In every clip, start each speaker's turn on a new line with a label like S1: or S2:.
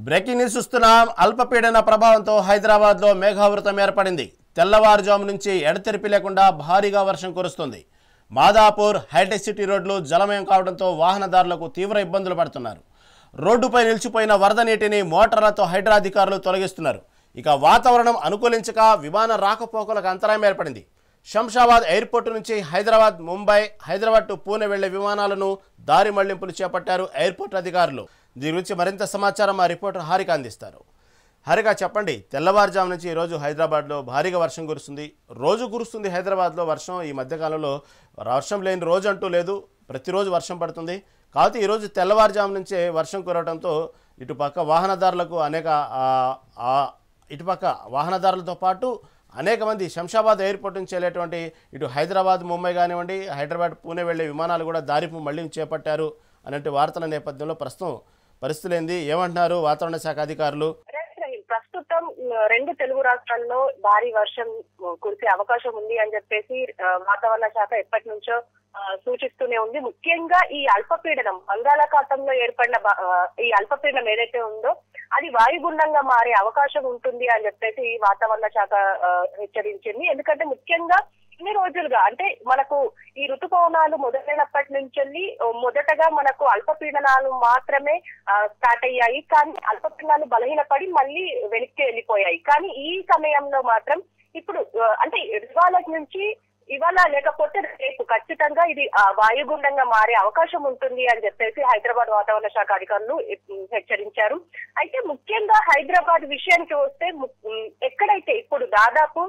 S1: Breaking news చూస్తున్నాం. అల్పపీడన ప్రభావంతో హైదరాబాద్లో మేఘావృతం ఏర్పడింది. తెల్లవారుజాము నుంచి ఎడతెరిపి లేకుండా భారీగా వర్షం కురుస్తుంది. మాదాపూర్ హైటెక్ సిటీ రోడ్లు జలమయం కావడంతో వాహనదారులకు తీవ్ర ఇబ్బందులు పడుతున్నారు. రోడ్డుపై నిలిచిపోయిన వరద నీటిని మోటార్లతో హైడ్రా అధికారులు తొలగిస్తున్నారు. ఇక వాతావరణం అనుకూలించక విమాన రాకపోకలకు అంతరాయం ఏర్పడింది. శంషాబాద్ ఎయిర్పోర్టు నుంచి హైదరాబాద్, ముంబై, హైదరాబాద్ టు పూణె వెళ్లే విమానాలను దారి మళ్లింపులు చేపట్టారు ఎయిర్పోర్ట్ అధికారులు. దీని గురించి మరింత సమాచారం మా రిపోర్టర్ హారిక అందిస్తారు. హారిక, చెప్పండి, తెల్లవారుజాము నుంచి ఈరోజు హైదరాబాద్లో భారీగా వర్షం కురుస్తుంది. రోజు కురుస్తుంది హైదరాబాద్లో వర్షం. ఈ మధ్యకాలంలో వర్షం లేని రోజు అంటూ లేదు, ప్రతిరోజు వర్షం పడుతుంది. కాబట్టి ఈరోజు తెల్లవారుజాము నుంచే వర్షం కురవడంతో ఇటుపక్క వాహనదారులతో పాటు అనేక మంది శంషాబాద్ ఎయిర్పోర్ట్ నుంచి వెళ్ళేటువంటి ఇటు హైదరాబాద్, ముంబై కానివ్వండి, హైదరాబాద్, పూణె వెళ్లే విమానాలు కూడా దారిపు మళ్లీ చేపట్టారు అనే వార్తల నేపథ్యంలో ప్రస్తుతం పరిస్థితులు ఏంది, ఏమంటున్నారు వాతావరణ శాఖ అధికారులు?
S2: ప్రస్తుతం రెండు తెలుగు రాష్ట్రాల్లో భారీ వర్షం కురిసే అవకాశం ఉంది అని చెప్పేసి వాతావరణ శాఖ ఎప్పటి నుంచో సూచిస్తూనే ఉంది. ముఖ్యంగా ఈ అల్పపీడనం బంగాళాఖాతంలో ఏర్పడిన ఈ అల్పపీడనం ఏదైతే ఉందో అది వాయుగుండంగా మారే అవకాశం ఉంటుంది అని చెప్పేసి వాతావరణ శాఖ హెచ్చరించింది. ఎందుకంటే ముఖ్యంగా ఇన్ని రోజులుగా అంటే మనకు ఈ ఋతుపవనాలు మొదలైనప్పటి నుంచి మొదటగా మనకు అల్పపీడనాలు మాత్రమే స్టార్ట్ అయ్యాయి. కానీ అల్పపీడనాలు బలహీనపడి మళ్ళీ వెనక్కి వెళ్ళిపోయాయి. కానీ ఈ సమయంలో మాత్రం ఇప్పుడు అంటే ఇవాళ లేకపోతే రేపు ఖచ్చితంగా ఇది వాయుగుండంగా మారే అవకాశం ఉంటుంది అని చెప్పేసి హైదరాబాద్ వాతావరణ శాఖ అధికారులు హెచ్చరించారు. అయితే ముఖ్యంగా హైదరాబాద్ విషయానికి వస్తే ఎక్కడైతే ఇప్పుడు దాదాపు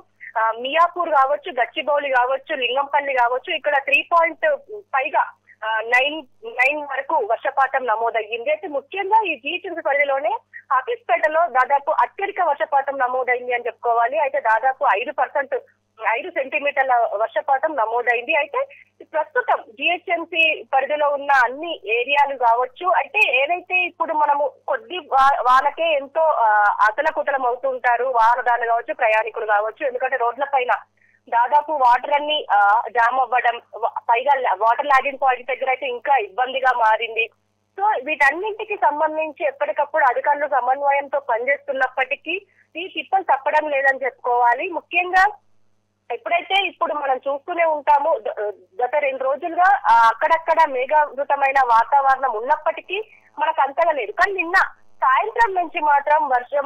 S2: మియాపూర్ కావచ్చు, గచ్చిబౌలి కావచ్చు, లింగంపల్లి కావచ్చు, ఇక్కడ 3.5 వరకు వర్షపాతం నమోదయ్యింది. అయితే ముఖ్యంగా ఈ జీహెచ్ఎంసీ పరిధిలోనే ఆఫీస్పేటలో దాదాపు అత్యధిక వర్షపాతం నమోదైంది అని చెప్పుకోవాలి. అయితే దాదాపు 5 సెంటీమీటర్ల వర్షపాతం నమోదైంది. అయితే ప్రస్తుతం జిహెచ్ఎంసీ పరిధిలో ఉన్న అన్ని ఏరియాలు కావచ్చు, అయితే ఏదైతే ఇప్పుడు మనము కొద్ది వానకే ఎంతో అతలకుతలం అవుతుంటారు వాహనదారులు కావచ్చు, ప్రయాణికులు కావచ్చు. ఎందుకంటే రోడ్ల పైన దాదాపు వాటర్ అన్ని జామ్ అవ్వడం, పైగా వాటర్ లాగింగ్ పాయింట్ దగ్గర అయితే ఇంకా ఇబ్బందిగా మారింది. సో వీటన్నింటికి సంబంధించి ఎప్పటికప్పుడు అధికారులు సమన్వయంతో పనిచేస్తున్నప్పటికీ ఈ తిప్పలు తప్పడం లేదని చెప్పుకోవాలి. ముఖ్యంగా ఎప్పుడైతే ఇప్పుడు మనం చూస్తూనే ఉంటాము గత 2 రోజులుగా అక్కడక్కడ మేఘావృతమైన వాతావరణం ఉన్నప్పటికీ మనకు అంతగా లేదు. కానీ నిన్న సాయంత్రం నుంచి మాత్రం వర్షం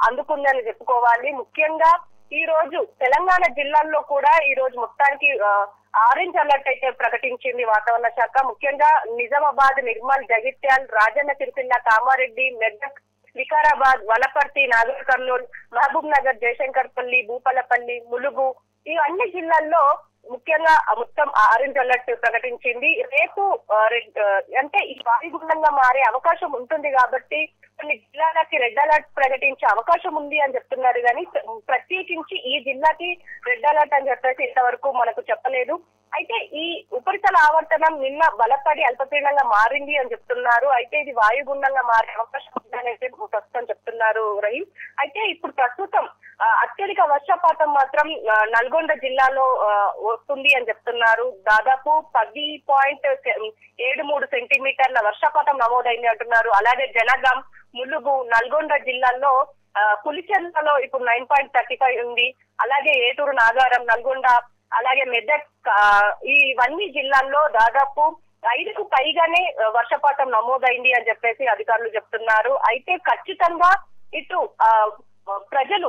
S2: అందుకుందని చెప్పుకోవాలి. ముఖ్యంగా ఈ రోజు తెలంగాణ జిల్లాల్లో కూడా ఈ రోజు మొత్తానికి ఆరెంజ్ అలర్ట్ అయితే ప్రకటించింది వాతావరణ శాఖ. ముఖ్యంగా నిజామాబాద్, నిర్మల్, జగిత్యాల్, రాజన్న సిరిసిల్ల, కామారెడ్డి, మెదక్, వికారాబాద్, వనపర్తి, నాగర్ కర్నూల్, మహబూబ్ నగర్, జయశంకర్పల్లి, భూపాలపల్లి, ములుగు ఈ అన్ని జిల్లాల్లో ముఖ్యంగా మొత్తం ఆరెంజ్ అలర్ట్ ప్రకటించింది. రేపు అంటే ఈ వాయుగుండంగా మారే అవకాశం ఉంటుంది కాబట్టి కొన్ని జిల్లాలకి రెడ్ అలర్ట్ ప్రకటించే అవకాశం ఉంది అని చెప్తున్నారు. కానీ ప్రత్యేకించి ఈ జిల్లాకి రెడ్ అలర్ట్ అని చెప్పేసి ఇంతవరకు మనకు చెప్పలేదు. అయితే ఈ ఉపరితల ఆవర్తనం నిన్న బలపడి అల్పపీడనంగా మారింది అని చెప్తున్నారు. అయితే ఇది వాయుగుండంగా మారే అవకాశం ఉందని అయితే ప్రస్తుతం చెప్తున్నారు రహీం. అయితే ఇప్పుడు ప్రస్తుతం అత్యధిక వర్షపాతం మాత్రం నల్గొండ జిల్లాలో వస్తుంది అని చెప్తున్నారు. దాదాపు 10.73 సెంటీమీటర్ల వర్షపాతం నమోదైంది అంటున్నారు. అలాగే జనగాం, ములుగు, నల్గొండ జిల్లాల్లో పులిచెర్లలో ఇప్పుడు 9.35 ఉంది. అలాగే ఏటూరు, నాగారం, నల్గొండ, అలాగే మెదక్ ఇవన్నీ జిల్లాల్లో దాదాపు 5కు పైగానే వర్షపాతం నమోదైంది అని చెప్పేసి అధికారులు చెప్తున్నారు. అయితే ఖచ్చితంగా ఇటు ప్రజలు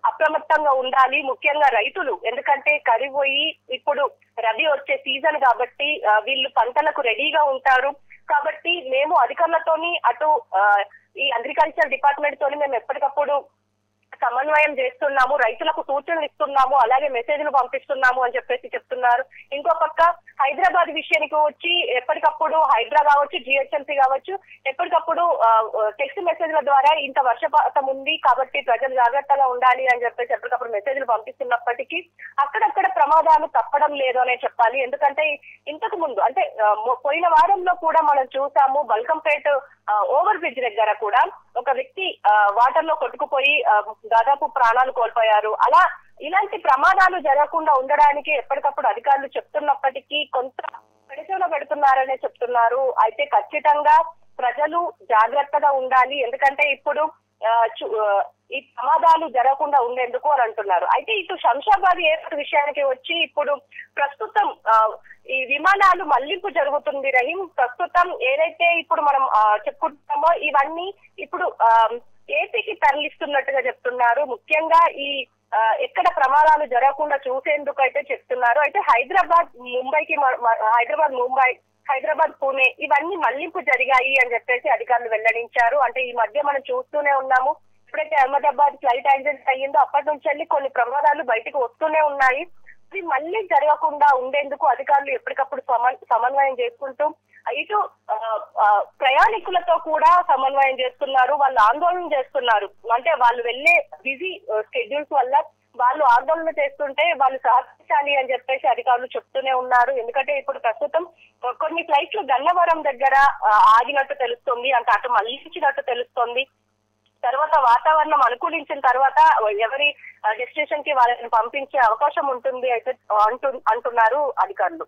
S2: అప్రమత్తంగా ఉండాలి, ముఖ్యంగా రైతులు. ఎందుకంటే కరిపోయి ఇప్పుడు రబీ వచ్చే సీజన్ కాబట్టి వీళ్ళు పంటలకు రెడీగా ఉంటారు. కాబట్టి మేము అధికారులతోని అటు ఈ అగ్రికల్చర్ డిపార్ట్మెంట్ తోని మేము ఎప్పటికప్పుడు సమన్వయం చేస్తున్నాము, రైతులకు సూచనలు ఇస్తున్నాము, అలాగే మెసేజ్లు పంపిస్తున్నాము అని చెప్పేసి చెప్తున్నారు. ఇంకో పక్క హైదరాబాద్ విషయానికి వచ్చి ఎప్పటికప్పుడు హైడ్రా కావచ్చు, జిహెచ్ఎంసీ కావచ్చు, ఎప్పటికప్పుడు టెక్స్ట్ మెసేజ్ల ద్వారా ఇంత వర్షపాతం ఉంది కాబట్టి ప్రజలు జాగ్రత్తగా ఉండాలి అని చెప్పేసి ఎప్పటికప్పుడు మెసేజ్లు పంపిస్తున్నప్పటికీ అక్కడక్కడ ప్రమాదాలు తప్పడం లేదు అనే చెప్పాలి. ఎందుకంటే ఇంతకు ముందు అంటే పోయిన వారంలో కూడా మనం చూసాము, బల్కంపేట ఓవర్ బ్రిడ్జ్ దగ్గర కూడా ఒక వ్యక్తి వాటర్ లో కొట్టుకుపోయి దాదాపు ప్రాణాలు కోల్పోయారు. అలా ఇలాంటి ప్రమాదాలు జరగకుండా ఉండడానికి ఎప్పటికప్పుడు అధికారులు చెప్తున్నప్పటికీ కొంత పెడచెవిన పెడుతున్నారనే చెప్తున్నారు. అయితే ఖచ్చితంగా ప్రజలు జాగ్రత్తగా ఉండాలి. ఎందుకంటే ఇప్పుడు ఈ ప్రమాదాలు జరగకుండా ఉండేందుకు అని అంటున్నారు. అయితే ఇటు శంషాబాద్ ఎయిర్పోర్ట్ విషయానికి వచ్చి ఇప్పుడు ప్రస్తుతం ఈ విమానాలు మళ్లింపు జరుగుతుంది రహీం. ప్రస్తుతం ఏదైతే ఇప్పుడు మనం చెప్పుకుంటున్నామో ఇవన్నీ ఇప్పుడు ఏపీకి తరలిస్తున్నట్టుగా చెప్తున్నారు. ముఖ్యంగా ఈ ఎక్కడ ప్రమాదాలు జరగకుండా చూసేందుకు అయితే చెప్తున్నారు. అయితే హైదరాబాద్ హైదరాబాద్ పూణే ఇవన్నీ మళ్లింపు జరిగాయి అని చెప్పేసి అధికారులు వెల్లడించారు. అంటే ఈ మధ్య మనం చూస్తూనే ఉన్నాము. ఎప్పుడైతే అహ్మదాబాద్ ఫ్లైట్ యాక్సిడెంట్ అయ్యిందో అప్పటి నుంచి వెళ్ళి కొన్ని ప్రమాదాలు బయటకు వస్తూనే ఉన్నాయి. ఇది మళ్ళీ జరగకుండా ఉండేందుకు అధికారులు ఎప్పటికప్పుడు సమన్వయం చేసుకుంటూ ఇటు ప్రయాణికులతో కూడా సమన్వయం చేస్తున్నారు. వాళ్ళు ఆందోళన చేస్తున్నారు. అంటే వాళ్ళు వెళ్లే బిజీ షెడ్యూల్స్ వల్ల వాళ్ళు ఆందోళన చేస్తుంటే వాళ్ళు సహకరించాలి అని చెప్పేసి అధికారులు చెప్తూనే ఉన్నారు. ఎందుకంటే ఇప్పుడు ప్రస్తుతం కొన్ని ఫ్లైట్లు గన్నవరం దగ్గర ఆగినట్టు తెలుస్తుంది. అంటే అటు మళ్లించినట్టు తెలుస్తుంది. తర్వాత వాతావరణం అనుకూలించిన తర్వాత ఎవరి డెస్టినేషన్ కి వాళ్ళని పంపించే అవకాశం ఉంటుంది అయితే అంటున్నారు అధికారులు.